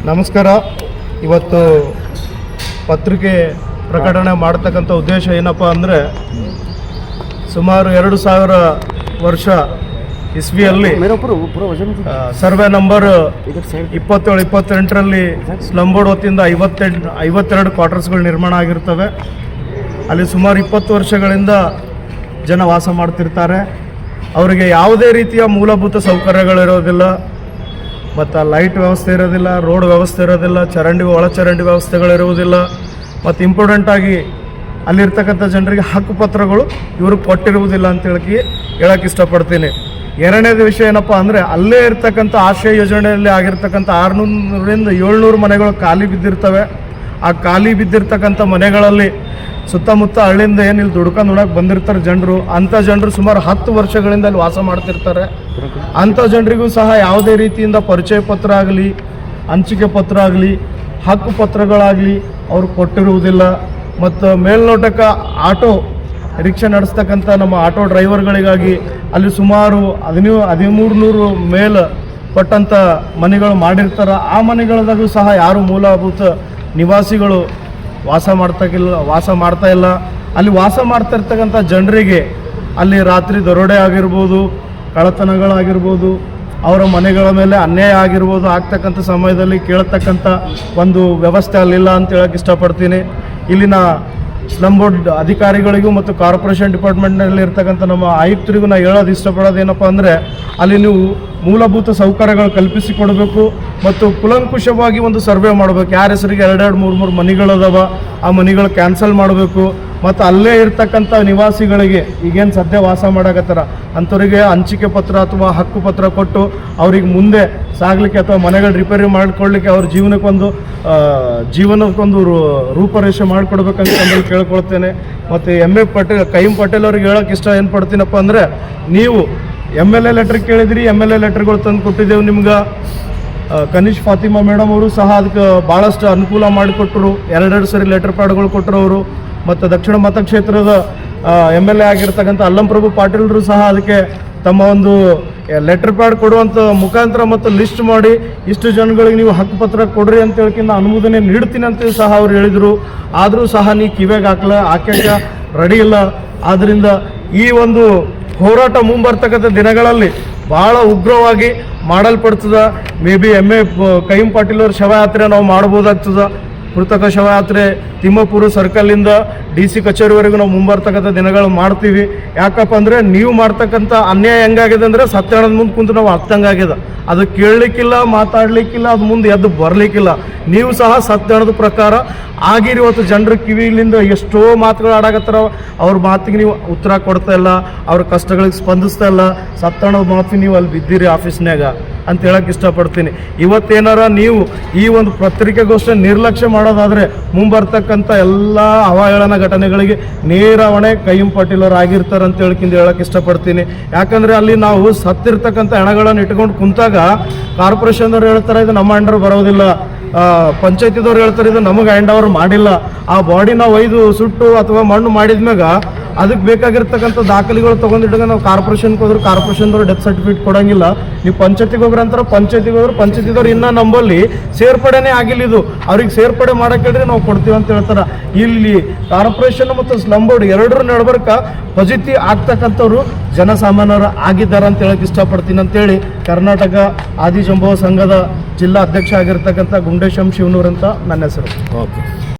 ನಮಸ್ಕಾರ. ಇವತ್ತು ಪತ್ರಿಕೆ ಪ್ರಕಟಣೆ ಮಾಡ್ತಕ್ಕಂಥ ಉದ್ದೇಶ ಏನಪ್ಪ ಅಂದರೆ, ಸುಮಾರು 2000 ವರ್ಷ ಇಸ್ವಿಯಲ್ಲಿ ಸರ್ವೆ ನಂಬರ್ 27-28ರಲ್ಲಿ ಸ್ಲಮ್ ಬೋರ್ಡ್ ವತಿಯಿಂದ 52 ಕ್ವಾರ್ಟರ್ಸ್ಗಳು ನಿರ್ಮಾಣ ಆಗಿರ್ತವೆ. ಅಲ್ಲಿ ಸುಮಾರು 20 ವರ್ಷಗಳಿಂದ ಜನ ವಾಸ ಮಾಡ್ತಿರ್ತಾರೆ. ಅವರಿಗೆ ಯಾವುದೇ ರೀತಿಯ ಮೂಲಭೂತ ಸೌಕರ್ಯಗಳಿರೋದಿಲ್ಲ, ಮತ್ತು ಲೈಟ್ ವ್ಯವಸ್ಥೆ ಇರೋದಿಲ್ಲ, ರೋಡ್ ವ್ಯವಸ್ಥೆ ಇರೋದಿಲ್ಲ, ಒಳಚರಂಡಿ ವ್ಯವಸ್ಥೆಗಳಿರುವುದಿಲ್ಲ. ಮತ್ತು ಇಂಪಾರ್ಟೆಂಟಾಗಿ ಅಲ್ಲಿರ್ತಕ್ಕಂಥ ಜನರಿಗೆ ಹಕ್ಕುಪತ್ರಗಳು ಇವರು ಕೊಟ್ಟಿರುವುದಿಲ್ಲ ಅಂತ ಹೇಳಕ್ಕೆ ಇಷ್ಟಪಡ್ತೀನಿ. ಎರಡನೇದು ವಿಷಯ ಏನಪ್ಪ ಅಂದರೆ, ಅಲ್ಲೇ ಇರ್ತಕ್ಕಂಥ ಆಶ್ರಯ ಯೋಜನೆಯಲ್ಲಿ ಆಗಿರ್ತಕ್ಕಂಥ 600ರಿಂದ 700 ಮನೆಗಳು ಖಾಲಿ ಬಿದ್ದಿರ್ತವೆ. ಆ ಖಾಲಿ ಬಿದ್ದಿರ್ತಕ್ಕಂಥ ಮನೆಗಳಲ್ಲಿ ಸುತ್ತಮುತ್ತ ಹಳ್ಳಿಯಿಂದ ಇಲ್ಲಿ ದುಡ್ಕೊಂಡು ನೋಡಕ್ಕೆ ಬಂದಿರ್ತಾರೆ ಜನರು. ಅಂಥ ಜನರು ಸುಮಾರು 10 ವರ್ಷಗಳಿಂದ ಅಲ್ಲಿ ವಾಸ ಮಾಡ್ತಿರ್ತಾರೆ. ಅಂಥ ಜನರಿಗೂ ಸಹ ಯಾವುದೇ ರೀತಿಯಿಂದ ಪರಿಚಯ ಪತ್ರ ಆಗಲಿ, ಹಂಚಿಕೆ ಪತ್ರ ಆಗಲಿ, ಹಕ್ಕು ಪತ್ರಗಳಾಗಲಿ ಅವರು ಕೊಟ್ಟಿರುವುದಿಲ್ಲ. ಮತ್ತು ಮೇಲ್ನೋಟಕ್ಕೆ ಆಟೋ ರಿಕ್ಷಾ ನಡೆಸ್ತಕ್ಕಂಥ ನಮ್ಮ ಆಟೋ ಡ್ರೈವರ್ಗಳಿಗಾಗಿ ಅಲ್ಲಿ ಸುಮಾರು 1300 ಮೇಲೆ ಕೊಟ್ಟಂಥ ಮನೆಗಳು ಮಾಡಿರ್ತಾರೆ. ಆ ಮನೆಗಳದಾಗೂ ಸಹ ಯಾರು ಮೂಲಭೂತ ನಿವಾಸಿಗಳು ವಾಸ ಮಾಡ್ತಾ ಇಲ್ಲ. ಅಲ್ಲಿ ವಾಸ ಮಾಡ್ತಿರ್ತಕ್ಕಂಥ ಜನರಿಗೆ ಅಲ್ಲಿ ರಾತ್ರಿ ದರೋಡೆ ಆಗಿರ್ಬೋದು, ಕಳ್ಳತನಗಳಾಗಿರ್ಬೋದು, ಅವರ ಮನೆಗಳ ಮೇಲೆ ಅನ್ಯಾಯ ಆಗಿರ್ಬೋದು, ಆಗ್ತಕ್ಕಂಥ ಸಮಯದಲ್ಲಿ ಕೇಳ್ತಕ್ಕಂಥ ಒಂದು ವ್ಯವಸ್ಥೆ ಅಲ್ಲಿಲ್ಲ ಅಂತ ಹೇಳಕ್ಕೆ ಇಷ್ಟಪಡ್ತೀನಿ. ಇಲ್ಲಿನ ಸ್ಲಮ್ ಬೋರ್ಡ್ ಅಧಿಕಾರಿಗಳಿಗೂ ಮತ್ತು ಕಾರ್ಪೊರೇಷನ್ ಡಿಪಾರ್ಟ್ಮೆಂಟ್ನಲ್ಲಿ ಇರ್ತಕ್ಕಂಥ ನಮ್ಮ ಆಯುಕ್ತರಿಗೂ ನಾನು ಹೇಳೋದು ಇಷ್ಟಪಡೋದು ಏನಪ್ಪ ಅಂದರೆ, ಅಲ್ಲಿ ನೀವು ಮೂಲಭೂತ ಸೌಕರ್ಯಗಳು ಕಲ್ಪಿಸಿಕೊಡಬೇಕು ಮತ್ತು ಕುಲಂಕುಷವಾಗಿ ಒಂದು ಸರ್ವೆ ಮಾಡಬೇಕು. ಯಾರ ಹೆಸರಿಗೆ 2-3 ಮನೆಗಳದಾವ, ಆ ಮನೆಗಳು ಕ್ಯಾನ್ಸಲ್ ಮಾಡಬೇಕು. ಮತ್ತು ಅಲ್ಲೇ ಇರ್ತಕ್ಕಂಥ ನಿವಾಸಿಗಳಿಗೆ ಈಗೇನು ಸದ್ಯ ವಾಸ ಮಾಡಕತ್ತಾರ ಅಂಥವರಿಗೆ ಹಂಚಿಕೆ ಪತ್ರ ಅಥವಾ ಹಕ್ಕು ಪತ್ರ ಕೊಟ್ಟು ಅವ್ರಿಗೆ ಮುಂದೆ ಸಾಗಲಿಕ್ಕೆ ಅಥವಾ ಮನೆಗಳು ರಿಪೇರಿ ಮಾಡಿಕೊಳ್ಳಿಕ್ಕೆ ಅವ್ರ ಜೀವನಕ್ಕೊಂದು ರೂಪರೇಷೆ ಮಾಡಿಕೊಡ್ಬೇಕಂತ ನಮ್ಮಲ್ಲಿ ಕೇಳ್ಕೊಳ್ತೇನೆ. ಮತ್ತು ಕೈಮ್ ಪಟೇಲ್ ಅವ್ರಿಗೆ ಹೇಳೋಕೆ ಏನು ಪಡ್ತೀನಪ್ಪ ಅಂದರೆ, ನೀವು MLA ಲೆಟ್ರ್ ಕೇಳಿದ್ರಿ, MLA ಲೆಟ್ರ್ಗಳು ತಂದು ಕೊಟ್ಟಿದ್ದೇವೆ ನಿಮ್ಗೆ. ಕನಿಷ್ ಫಾತಿಮಾ ಮೇಡಮ್ ಅವರು ಸಹ ಅದಕ್ಕೆ ಭಾಳಷ್ಟು ಅನುಕೂಲ ಮಾಡಿಕೊಟ್ಟರು. 2 ಸರಿ ಲೆಟರ್ ಪ್ಯಾಡ್ಗಳು ಕೊಟ್ಟರು ಅವರು. ಮತ್ತು ದಕ್ಷಿಣ ಮತಕ್ಷೇತ್ರದ MLA ಆಗಿರ್ತಕ್ಕಂಥ ಅಲ್ಲಂ ಪ್ರಭು ಪಾಟೀಲ್ರು ಸಹ ಅದಕ್ಕೆ ತಮ್ಮ ಒಂದು ಲೆಟರ್ ಪ್ಯಾಡ್ ಕೊಡುವಂಥ ಮುಖಾಂತರ ಮತ್ತು ಲಿಸ್ಟ್ ಮಾಡಿ ಇಷ್ಟು ಜನಗಳಿಗೆ ನೀವು ಹಕ್ಕುಪತ್ರ ಕೊಡ್ರಿ ಅಂತ ಹೇಳ್ಕಿಂತ ಅನುಮೋದನೆ ನೀಡ್ತೀನಿ ಅಂತ ಸಹ ಅವ್ರು ಹೇಳಿದರು. ಆದರೂ ಸಹ ನೀವು ಕಿವಿಗೆ ಹಾಕಕ್ಕೆ ರೆಡಿ ಇಲ್ಲ. ಆದ್ದರಿಂದ ಈ ಒಂದು ಹೋರಾಟ ಮುಂಬರ್ತಕ್ಕಂಥ ದಿನಗಳಲ್ಲಿ ಭಾಳ ಉಗ್ರವಾಗಿ ಮಾಡಲ್ಪಡ್ತದೆ. ಮೇ ಬಿ ಕೈಮ್ ಪಾಟೀಲ್ ಅವ್ರ ಶವಯಾತ್ರೆ ನಾವು ಮಾಡ್ಬೋದಾಗ್ತದೆ. ಕೃತಕ ಶವಯಾತ್ರೆ ತಿಮ್ಮಪುರ ಸರ್ಕಲಿಂದ DC ಕಚೇರಿವರೆಗೂ ನಾವು ಮುಂಬರ್ತಕ್ಕಂಥ ದಿನಗಳು ಮಾಡ್ತೀವಿ. ಯಾಕಪ್ಪ ಅಂದರೆ, ನೀವು ಮಾಡ್ತಕ್ಕಂಥ ಅನ್ಯಾಯ ಹೆಂಗಾಗಿದೆ ಅಂದರೆ, ಸತ್ಯಾಣದ ಮುಂದೆ ಕುಂತು ನಾವು ಆಗ್ತಂಗಾಗಿದೆ. ಅದು ಕೇಳಲಿಕ್ಕಿಲ್ಲ, ಮಾತಾಡಲಿಕ್ಕಿಲ್ಲ, ಅದು ಮುಂದೆ ಎದ್ದು ಬರಲಿಕ್ಕಿಲ್ಲ. ನೀವು ಸಹ ಸತ್ಯಾಣದ ಪ್ರಕಾರ ಆಗಿರಿ. ಇವತ್ತು ಜನರ ಕಿವಿಲಿಂದ ಎಷ್ಟೋ ಮಾತುಗಳು ಆಡಾಕತ್ತಾರ. ಅವ್ರ ಮಾತಿಗೆ ನೀವು ಉತ್ತರ ಕೊಡ್ತಾ ಇಲ್ಲ, ಅವ್ರ ಕಷ್ಟಗಳಿಗೆ ಸ್ಪಂದಿಸ್ತಾ ಇಲ್ಲ. ಸತ್ಯಾಣದ ಮಾತಿಗೆ ನೀವು ಅಲ್ಲಿ ಬಿದ್ದೀರಿ ಆಫೀಸ್ನಾಗ ಅಂತ ಹೇಳಕ್ಕೆ ಇಷ್ಟಪಡ್ತೀನಿ. ಇವತ್ತೇನಾರ ನೀವು ಈ ಒಂದು ಪತ್ರಿಕೆಗೋಷ್ಠಿ ನಿರ್ಲಕ್ಷ್ಯ ಮಾಡೋದಾದರೆ ಮುಂಬರ್ತಕ್ಕಂಥ ಎಲ್ಲ ಅವಹೇಳನ ಘಟನೆಗಳಿಗೆ ನೇರ ಹೊಣೆ ಕೈಮ್ ಪಾಟೀಲ್ ಅವರು ಆಗಿರ್ತಾರೆ ಅಂತ ಹೇಳಕ್ಕೆ ಇಷ್ಟಪಡ್ತೀನಿ. ಯಾಕಂದರೆ ಅಲ್ಲಿ ನಾವು ಸತ್ತಿರ್ತಕ್ಕಂಥ ಹೆಣಗಳನ್ನು ಇಟ್ಕೊಂಡು ಕುಂತಾಗ ಕಾರ್ಪೊರೇಷನ್ದವ್ರು ಹೇಳ್ತಾರೆ ಇದು ನಮ್ಮ ಅಂಡರ್ ಬರೋದಿಲ್ಲ, ಪಂಚಾಯತಿದವ್ರು ಹೇಳ್ತಾರೆ ಇದು ನಮಗೆ ಹ್ಯಾಂಡ್ ಓವರ್ ಮಾಡಿಲ್ಲ. ಆ ಬಾಡಿನ ಒಯ್ದು ಸುಟ್ಟು ಅಥವಾ ಮಣ್ಣು ಮಾಡಿದ್ಮ್ಯಾಗ ಅದಕ್ಕೆ ಬೇಕಾಗಿರ್ತಕ್ಕಂಥ ದಾಖಲೆಗಳು ತೊಗೊಂಡಿಟ್ಟಾಗ ನಾವು ಕಾರ್ಪೊರೇಷನ್ಗೆ ಹೋದ್ರೆ ಕಾರ್ಪೊರೇಷನ್ದವ್ರು ಡೆತ್ ಸರ್ಟಿಫಿಕೇಟ್ ಕೊಡೋಂಗಿಲ್ಲ. ನೀವು ಪಂಚಾಯತಿಗೆ ಹೋಗ್ರಿ ಅಂತಾರೆ, ಪಂಚಾಯತಿದವ್ರು ಇನ್ನೂ ನಂಬಲ್ಲಿ ಸೇರ್ಪಡೆನೇ ಆಗಿಲ್ಲ. ಇದು ಅವ್ರಿಗೆ ಸೇರ್ಪಡೆ ಮಾಡೋಕೆ ಹೇಳಿದ್ರೆ ನಾವು ಕೊಡ್ತೀವಿ ಅಂತ ಹೇಳ್ತಾರೆ. ಇಲ್ಲಿ ಕಾರ್ಪೊರೇಷನ್ ಮತ್ತು ಸ್ಲಮ್ ಬೋರ್ಡ್ ಎರಡರ ನಡಬರ್ಕ ಪಾಸಿಟಿವ್ ಆಗ್ತಕ್ಕಂಥವ್ರು ಜನಸಾಮಾನ್ಯರು ಆಗಿದ್ದಾರೆ ಅಂತ ಹೇಳಕ್ಕೆ ಇಷ್ಟಪಡ್ತೀನಿ ಅಂತೇಳಿ ಕರ್ನಾಟಕ ಆದಿಜಂಬವ ಸಂಘದ ಜಿಲ್ಲಾ ಅಧ್ಯಕ್ಷ ಆಗಿರ್ತಕ್ಕಂಥ ಗುಂಡೇಶಂ ಶಿವನೂರ್ ಅಂತ ನನ್ನ ಹೆಸರು. ಓಕೆ.